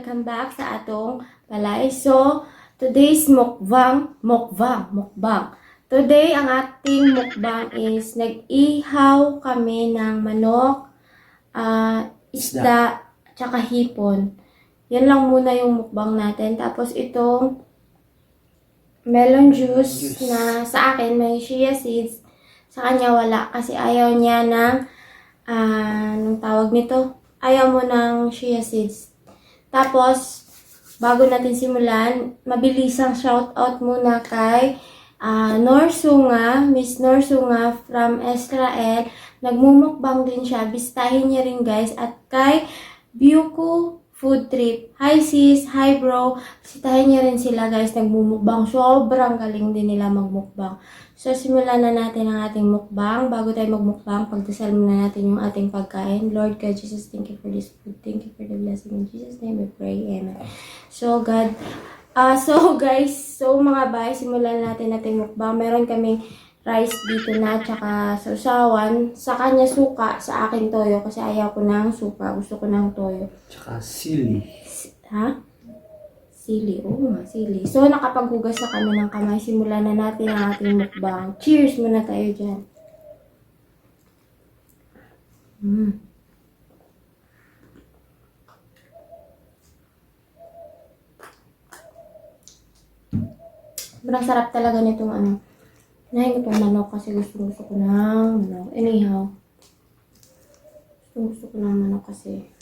welcome back sa atong balay. So, today's mukbang. Today, ang ating mukbang is nag-ihaw kami ng manok, isda, tsaka hipon. Yan lang muna yung mukbang natin. Tapos itong melon juice na sa akin may chia seeds. Sa kanya wala kasi ayaw niya ng, anong tawag nito? Ayaw mo ng chia seeds. Tapos, bago natin simulan, mabilisang shoutout muna kay Norsunga, Miss Norsunga from Israel. Nagmumukbang din siya. Bistahin niya rin guys. At kay Buko Food Trip. Hi sis, hi bro. Bisitahin niya rin sila guys. Nagmumukbang. Sobrang galing din nila magmukbang. So, simulan na natin ang ating mukbang. Bago tayo magmukbang, pagdasal muna natin yung ating pagkain. Lord God, Jesus, thank you for this food. Thank you for the blessing. In Jesus' name we pray. Amen. So, God, guys, mga bay, simulan natin ating mukbang. Meron kaming rice dito na, tsaka sausawan. Sa kanya suka, sa akin toyo. Kasi ayaw ko ng suka. Gusto ko ng toyo. Tsaka sili. Ha? Sili. Oo nga, sili. So, nakapaghugas na kami ng kamay. Simulan na natin ang ating mukbang. Cheers muna tayo dyan. Sobrang sarap talaga nitong ano. Nahin ko itong manok kasi gusto ko ng manok. Anyhow. Gusto ko ng manok kasi.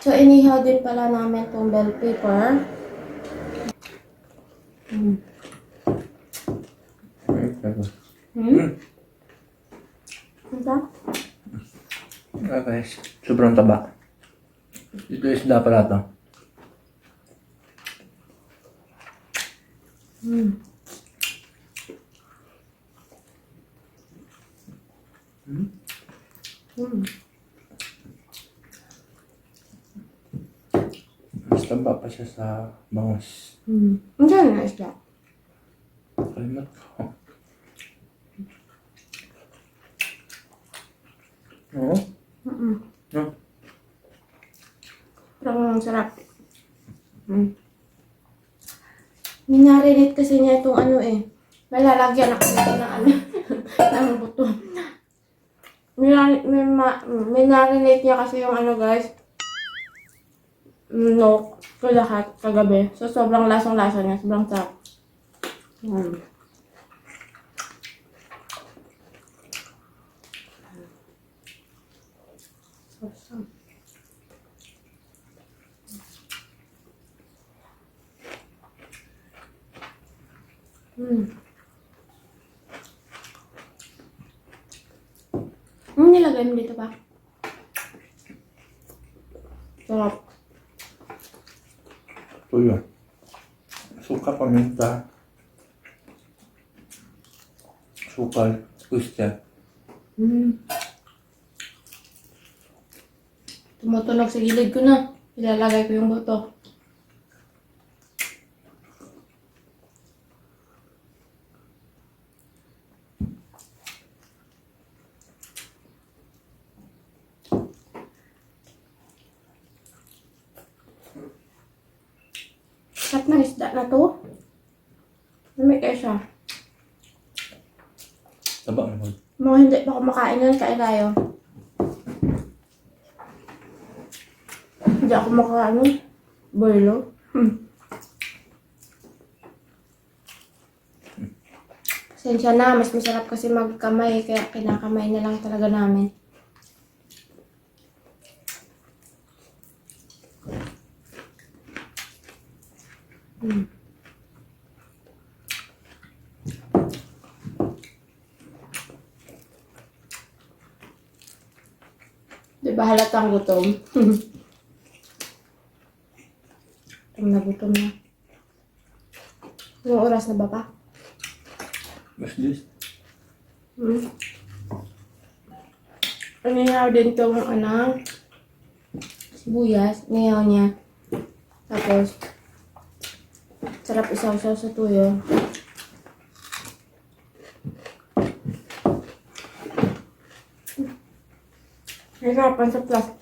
So, inihaw din pala namin itong bell pepper. Ito? Guys, sobrang taba. Ito isda pala ito. Mas taba pa siya sa bangus. Ang gano'n na isda. Kalimat ko. Oo? No? Parang sarap. Minarinate kasi niya itong ano eh. Malalagyan ako ng ano. ng buto. Minarinate niya kasi yung ano guys. No, ko lahat kagabi. So, sobrang lasang-lasa niya. Sobrang sarap. Ano nilagay mo dito pa? Sarap. Tuyo. Suka, paminta. Sukal. Oyster. Tumutunog sa gilid ko na. Ilalagay ko yung buto. Sarap ng isda na to. May kaya siya. Taba naman. Mga hindi pa kumakain yan, kain tayo. Hindi ako makakain. Boilo. Pasensya na, mas masarap kasi magkamay, kaya kinakamay na lang talaga namin. Diba halatang gutom? Gutom na. Anong oras na ba pa? What's this? Inihaw din itong sibuyas. Inihaw niya. Tapos, Sarap isaw-saw sa tuyo. Hirapan sa plastic.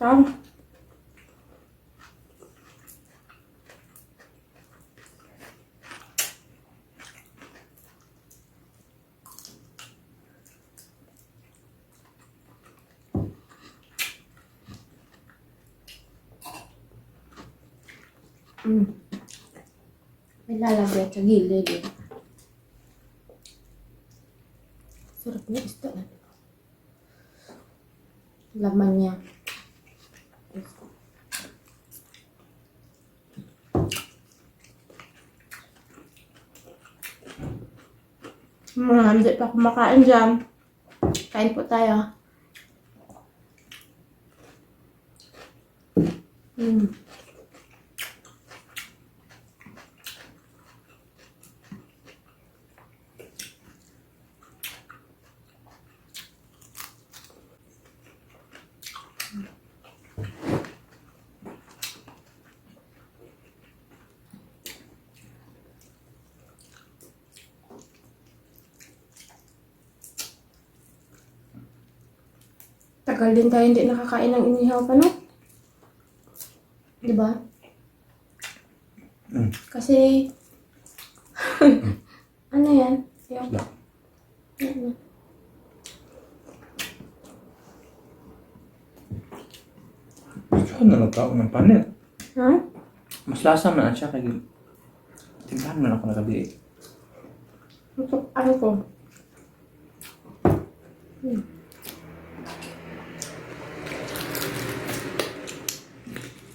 May lalagyan sa gilid eh. Sarap niya isda na. Laman niya. Hindi pa kumakain dyan. Kain po tayo. Tagal din tayo hindi nakakain ng inihaw pa, no? Diba? Kasi, ano yan? Yung, Isda. Gusto ko na nagkaon ng panit. Ha? Mas lasa man at siya kaya timbahan man ako nagabi. Ano ko?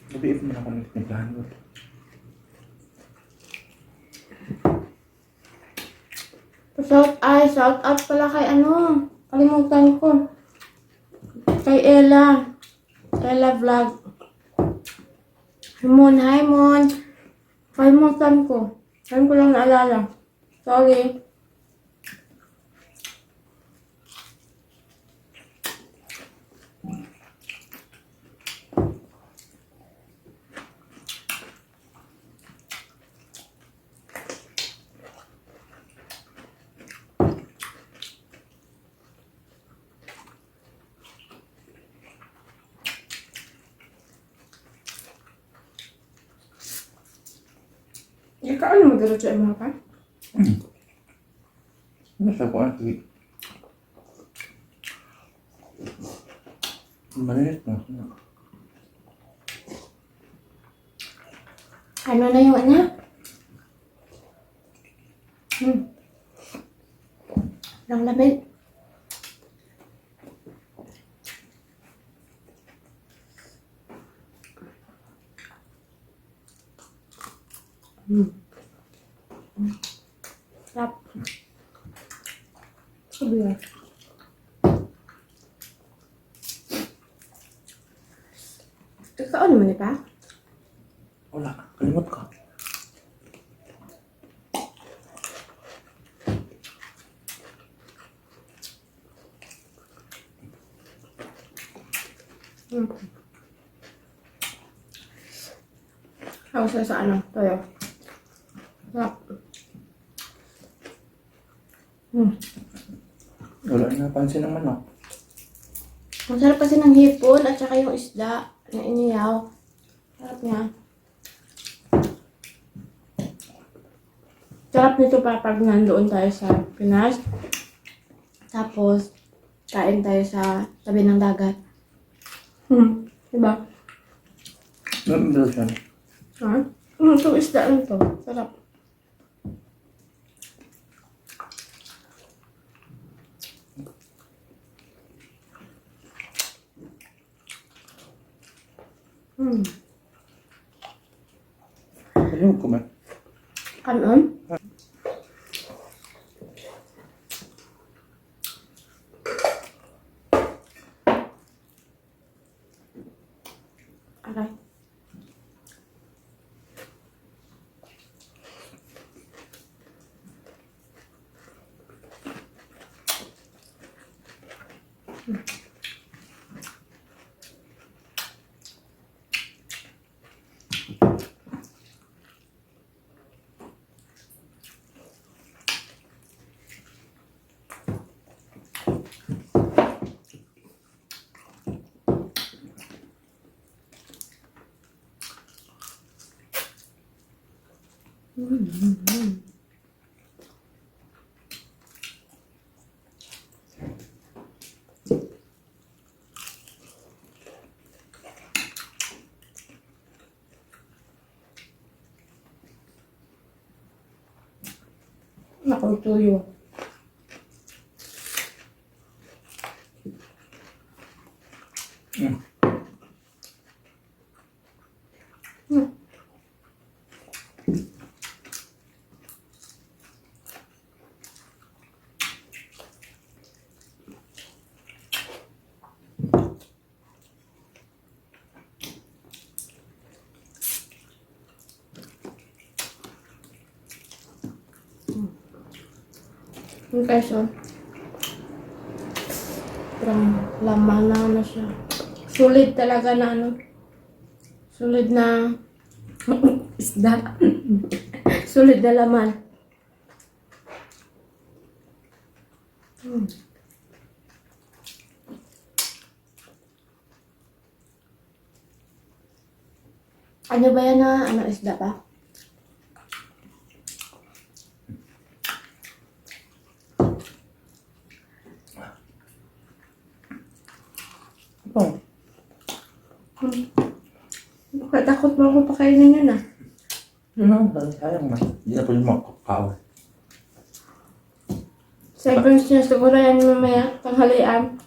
Gabi man ako nagtimbahan ko. Shout out pala kay ano, kalimutan ko. Kay Ella. Ella Vlog. Hi Mon. Kalimutan ko. Ngayon ko lang naalala. Sorry. Ikaw ano mo diretso yung mga ka? Nasa ko ang sige. Malinit na. Ano na yung ano? Lang lamig. Sarap. Sabi nga. Ikaw ano mo pa? Wala, kalimot ka. Ako sa ano? Toyo. Sarap. Wala na napansin ng manok. Ang sarap kasi ng hipon at saka yung isda na iniyaw. Sarap niya. Sarap nito pa pag nandoon tayo sa Pinas. Tapos, kain tayo sa tabi ng dagat. Diba? Noodles yan. Ha? Itong isda na to. Sarap. Kalimot ko man. Kanon? Aray. Nakutuyo. Mm. Yung keso. Parang laman na ano siya. Sulit talaga na ano. Sulit na isda. Sulit na laman. Ano ba yan na ano isda pa? Ito. Bakit takot mo ako pakainin yun ah? Ano? Sayang na. Hindi na pwede makakaw. 7 niya siguro yan mamaya tanghalian.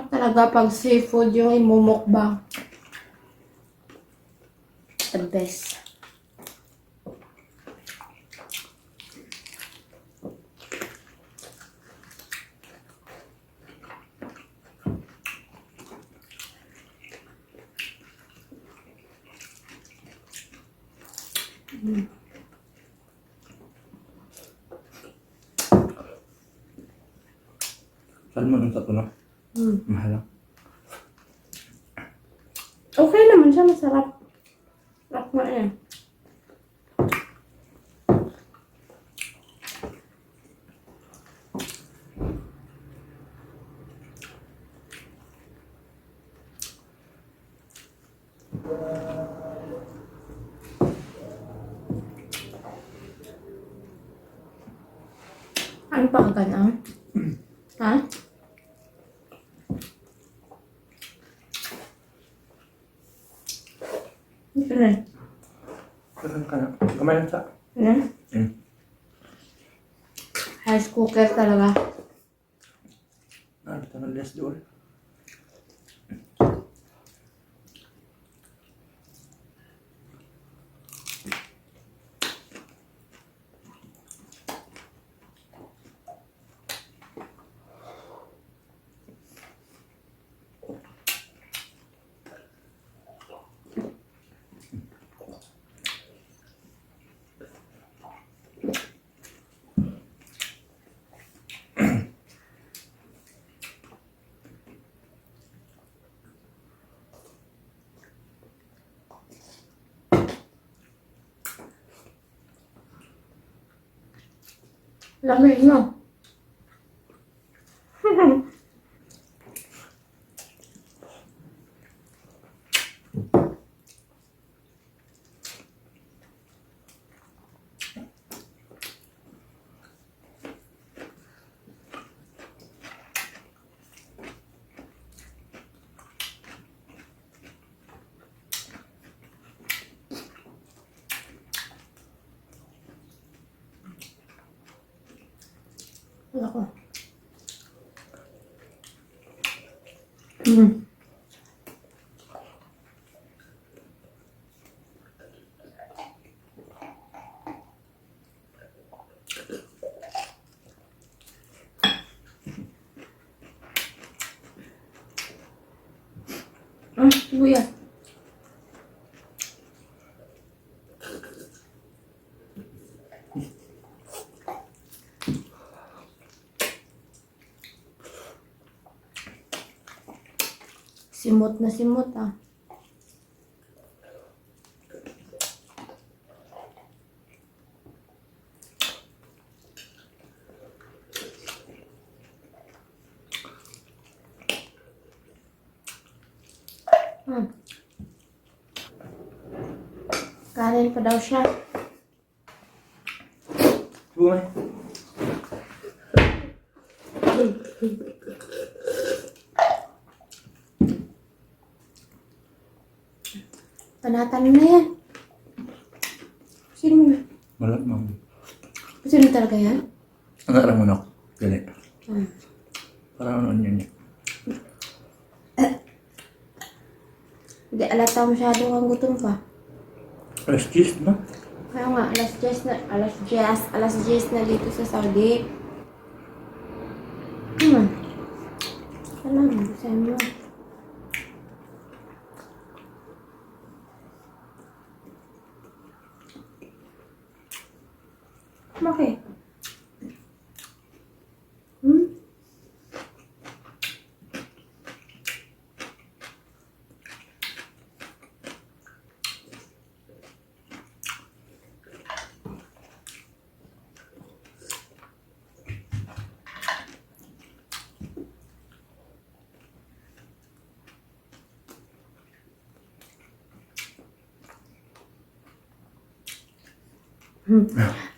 Talaga pag seafood yung imumukbang. The best. Salmon ang tato na. Mahal lang. Okay naman siya, masarap. Sarap nga yan. Ano pa ka ganang? Ha? Ito na. Kailan ka na? Kamay lang sa. Ano? Rice cooker talaga. Ah, dito na less doon. Lamig no? Wala ko. Sibuyas. Simot na simot ah. Kanin pa daw siya. Bumay. Panatan mo na yan. Sino mo na? Malap mo. Sino talaga yan? Ang arang manok. Dali. Hmm. Parang ano yun niya. Hindi alata masyado kang gutom pa. Alas 10 na. Kaya nga, alas 10 na dito sa Saudi. Alam mo, saan mo? Bakit?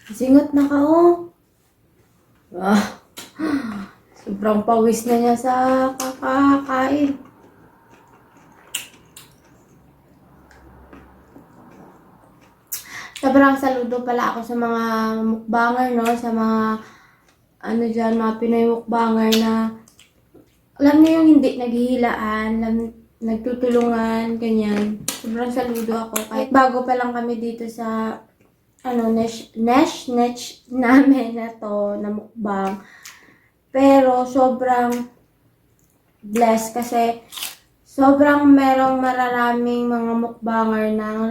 Singot na ka, oh. Ah, sobrang pawis na niya sa kakakain. Sobrang saludo pala ako sa mga mukbanger, no? Sa mga, ano dyan, mga Pinoy mukbanger na, alam niyo yung hindi naghihilaan, nagtutulungan, ganyan. Sobrang saludo ako. Kahit bago pa lang kami dito sa nesh namin na to, na mukbang. Pero, sobrang blessed kasi sobrang merong mararaming mga mukbanger na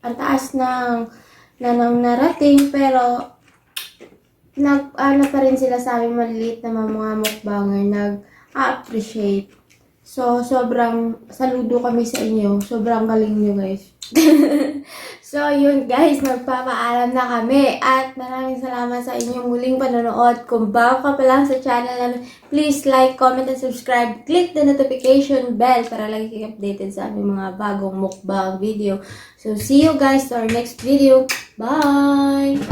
ang taas ng narating, pero ano pa rin sila sa amin maliliit na mga mukbanger, nag-appreciate. So, sobrang saludo kami sa inyo. Sobrang galing nyo, guys. So, yun guys, magpapaalam na kami at maraming salamat sa inyong muling panonood. Kung bago ka pa lang sa channel namin, please like, comment, and subscribe. Click the notification bell para lagi kayo updated sa aming mga bagong mukbang video. So, see you guys to our next video. Bye!